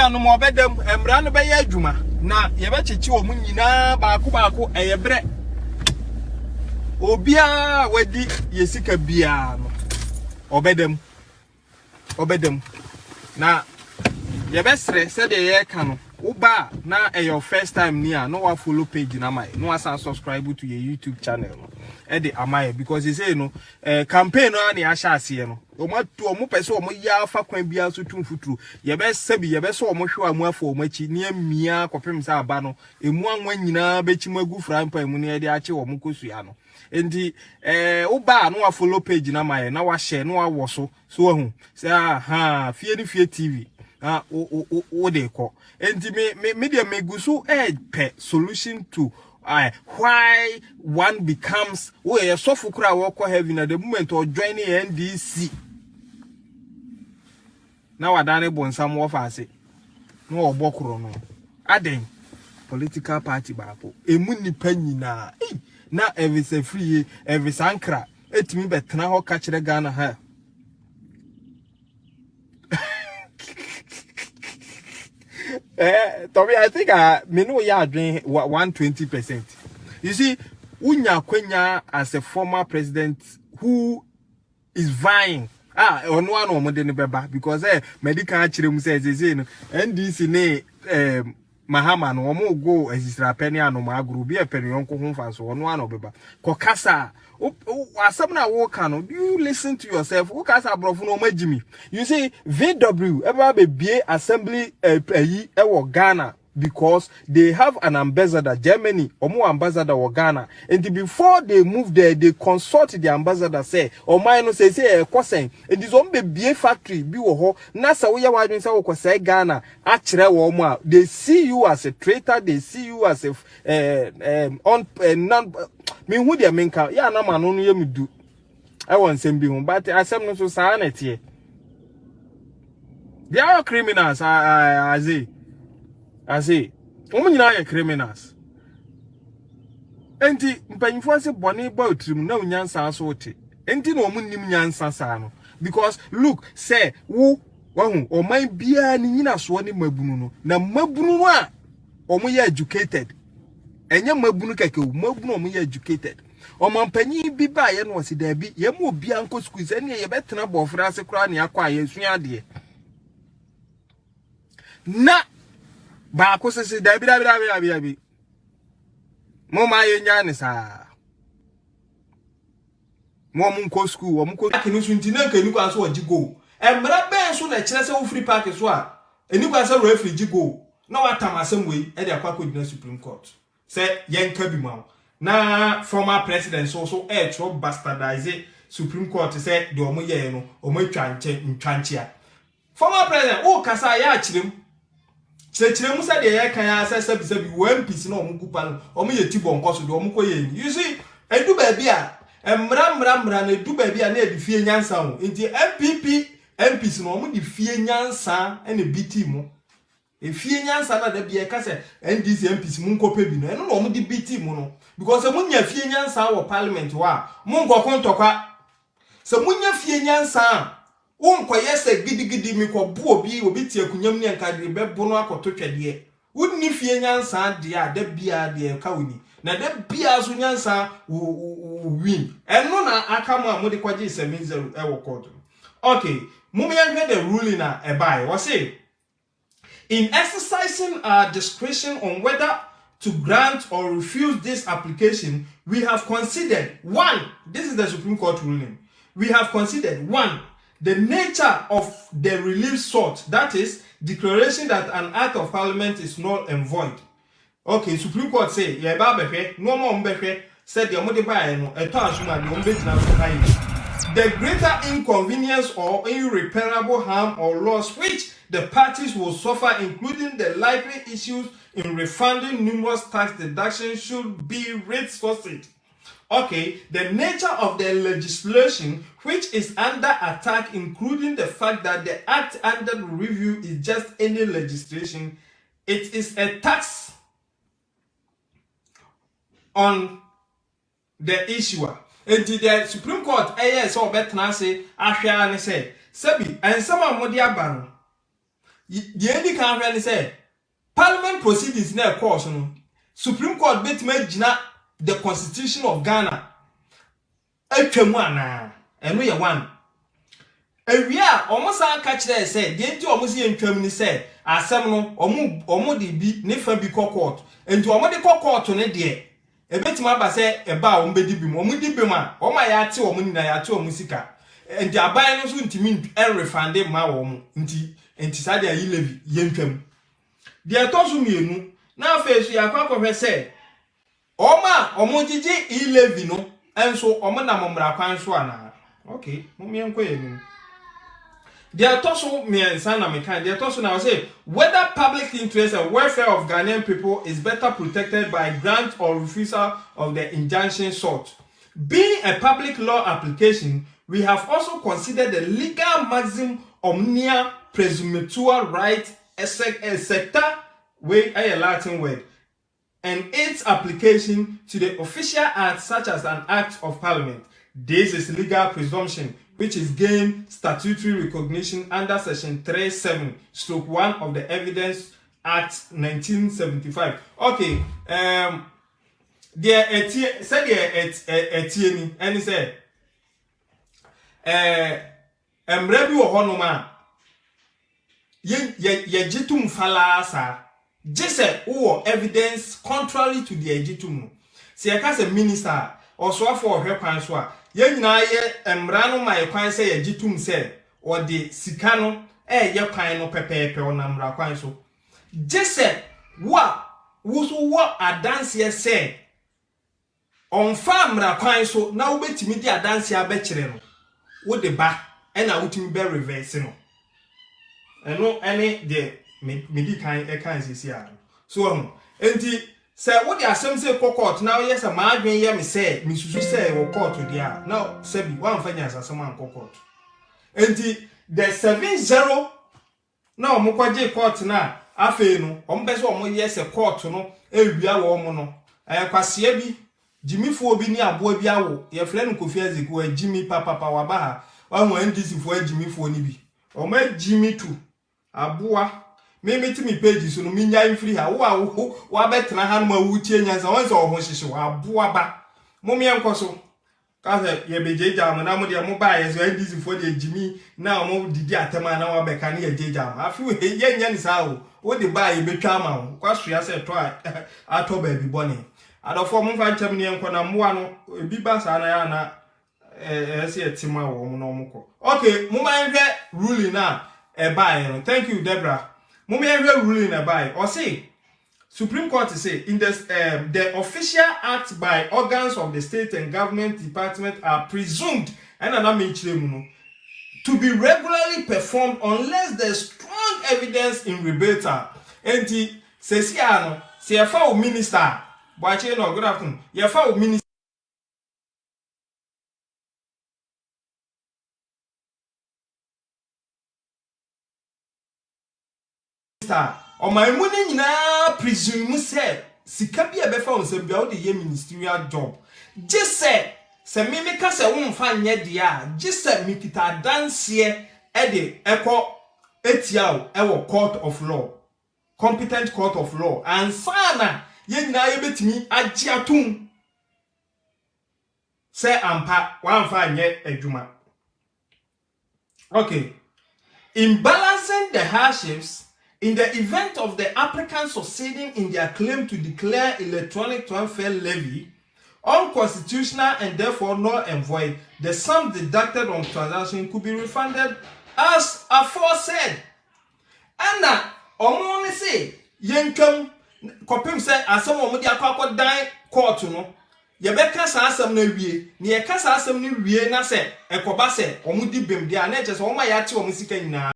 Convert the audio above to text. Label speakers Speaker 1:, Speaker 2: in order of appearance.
Speaker 1: no mo bedam emra no be ya adwuma na ye be chechi o mu nyina baako eyebre obia wadi yesika bia no obedam na ye be sre se de ye ka no uba na your first time near no wa follow page na my no asa subscribe to your YouTube channel no e de amaye because you say no campaign no na ya sha ase no omo pese omo ya fa kwan bia so tumfuturu ye be sabi ye be so omo hwe amu afo omo chi ne amia kopem sa aba no emu anwa nyina be chi magu frampa emu ne de ache omo kosua no enti uba no wa follow page na my na wa share no wa wo so hu say fie TV o de ko enti me de megusu pe solution to why one becomes a sofukura walk heaven at the moment or joining NDC. Now I done bon some of us no bokro aden political party bapo emuni panyi na every say free every sankra etimi betena ho ka kire Ghana ha. Tommy, I think me know you are doing 120%. You see, Unya Kwenya as a former president who is vying. On one or more than beba because medical actually says NDC ne Mahama no mo go as penny and no group be a penny uncle home fans on one of beba. Kokasa. Asabna Wokano, do you listen to yourself? Ukasa Brofuno Majimi. You see, VW ever be assembly Ghana because they have an ambassador, Germany, or more ambassador or Ghana. And before they move there, they consult the ambassador, say, or mine say, Kosen, and this on be factory, be ho, Nasa, we are watching say Ghana, actually, Woma. They see you as a traitor, they see you as a non. Me who dia menka ya na ma no no yemi du I want sem bi hu but asem no so sa na tie they are criminals I say nyina are criminals enti mpanyifo ase bone ba otrim na unyansa so ote enti na omunnim nyansa sa no because look say wo wahu oman bia ni nyina so ne mabunu no na mabunu a omoye educated enye mabunu keke mabunu omo ye educated omampanyi bi ba ye no wose da bi ye mo obi anko school se ne ye betena bofra ase kra ne akwa ye sua ade na ba ko se da bi mo ma ye nya ne sa mo mun ko school o mun ko kinu sunti na kanu kwa so ojigo emra ben so na kire se wo free park so a eni kwa se referee jigo na watamasem we e de akwa ko dina Supreme Court say yenka bi ma na former president so tro bastardize Supreme Court say de omo ye no omo ntwanche former president o kasa ya chirem mu say de ye kan ya say bi one piece na omo kupa no omo ye tibo nkoso de omo koye you see edu ba bi a emra na edu ba bi a na edifie nyansa ho nti MPs no omo di fie nyansa ene biti mu efie nyansa na da bia ka se NDC MPs mu nkope bi no eno no omo di BT mu no because se munya fie nyansa wo parliament wa mu nkoko ntokwa se munya fie nyansa wo nkoye se gidigidi mi ko bu obi tie kunyam ne nkadre bebo no akoto twede wonni fie nyansa de a da bia de ka woni na da bia so nyansa win eno na aka mu amode kwaje 7-0 e wo court okay mum yan the ruling na e bai we say in exercising our discretion on whether to grant or refuse this application, we have considered one, this is the Supreme Court ruling, we have considered one, the nature of the relief sought, that is, declaration that an act of parliament is null and void. Okay, Supreme Court say, yeah, no more said the the greater inconvenience or irreparable harm or loss which the parties will suffer, including the likely issues in refunding numerous tax deductions, should be reinforced. Okay, the nature of the legislation which is under attack, including the fact that the act under review is just any legislation, it is a tax on the issuer. And the Supreme Court, so betna say, Ashia say, Sebi, and some of Modiabano. the NDC can say Parliament proceedings na course no Supreme Court betime gina the Constitution of Ghana atwamu ana eno ye one ewia omo san ka kire say de enti omo se ntwam ni say asem no omo de bi ne fa bi court enti omo de court ne de ebetima ba say eba omo be di bi omo di bi ma omo ya ate omo ni na ya ate omo sika enti aban no so ntimi refund ma omo enti sade ayi levi ye ntwam de to so mienu na afesu ya kwakwohwe say omo gigi e-levy no enso omo na momra kwan so ana okay mumie enko ye ni there toso me sana me kan there toso now say whether public interest and welfare of Ghanaian people is better protected by grant or refusal of the injunction sought. Being a public law application, we have also considered the legal maxim omnia presumptua right excepta way a Latin word and its application to the official act such as an act of parliament. This is legal presumption which is gained statutory recognition under section 37/1 of the Evidence Act 1975. Okay, there said etieni and say emrebi wo honoma ye jitum falasa jese wo evidence contrary to the ejitum. Se yaka se minister also for hwe kwan so a ye nyina ye emra no mai kwan se ye gitum se o de sika no ye kwan no pepepe o namra kwan so jese wo adanse ye se on famra kwan so na wo betimi di adanse abekire no wo de ba na wotimi be reverse no eno ene de me di kan kan sisi a so enti say what the asem say court now yes a madwen ye me say me susu say wo court dia now sebi wan fanya asem an court enti the 7-0 now mo kwaje court na afi no o mbe so mo yes a court no ewia wo mo no kwase bi jimifuo bi ni aboa bi awo ye fre no Kofi Ezeku jimi papa wa ba ha wa ho NDC fo jimifuo ni bi o ma jimi tu aboa me mi page so no minya free ha wa betra ha no ma wutie nyansa won se o ho hyehye wa aboa ba mo me enkoso ka se ye bejeja mo na mo de mo ba ye so NDC fo de jimi na mo didi atema na wa beka na ye jeja ma afi ye nya ni sa o de ba ye betwa ma wo kwaso ya se to ato ba bi bone adofo mo fa ntem ne enko na mo ano ebi ba sa na ya na se etima wo mo no mo ko okay mo ma nhwe ruling na thank you Deborah. Mummy ruling by or say Supreme Court say in this the official acts by organs of the state and government department are presumed to be regularly performed unless there's strong evidence in rebuttal. And the says no say a minister but no good afternoon your minister o my money nyina presume say sika bia be fa onsem bia o de ye ministerial job just say me ka say won fa nye dia just say me kita dance e de eko etiaw e wo court of law competent court of law and sana ye nyina ye betimi agi atum say ampa wan fa nye adwuma. Okay, in balancing the hardships in the event of the applicants succeeding in their claim to declare electronic transfer levy unconstitutional and therefore null and void, the sum deducted on transaction could be refunded as aforesaid. And now, only say, yenkum, kopim say, as some of the aqua die court, no. Yebeka sa asem na wie, ni yeka sa asem ni wie na se, ekoba se, omudi bem dia na eche so oma ya ti omusika nyina.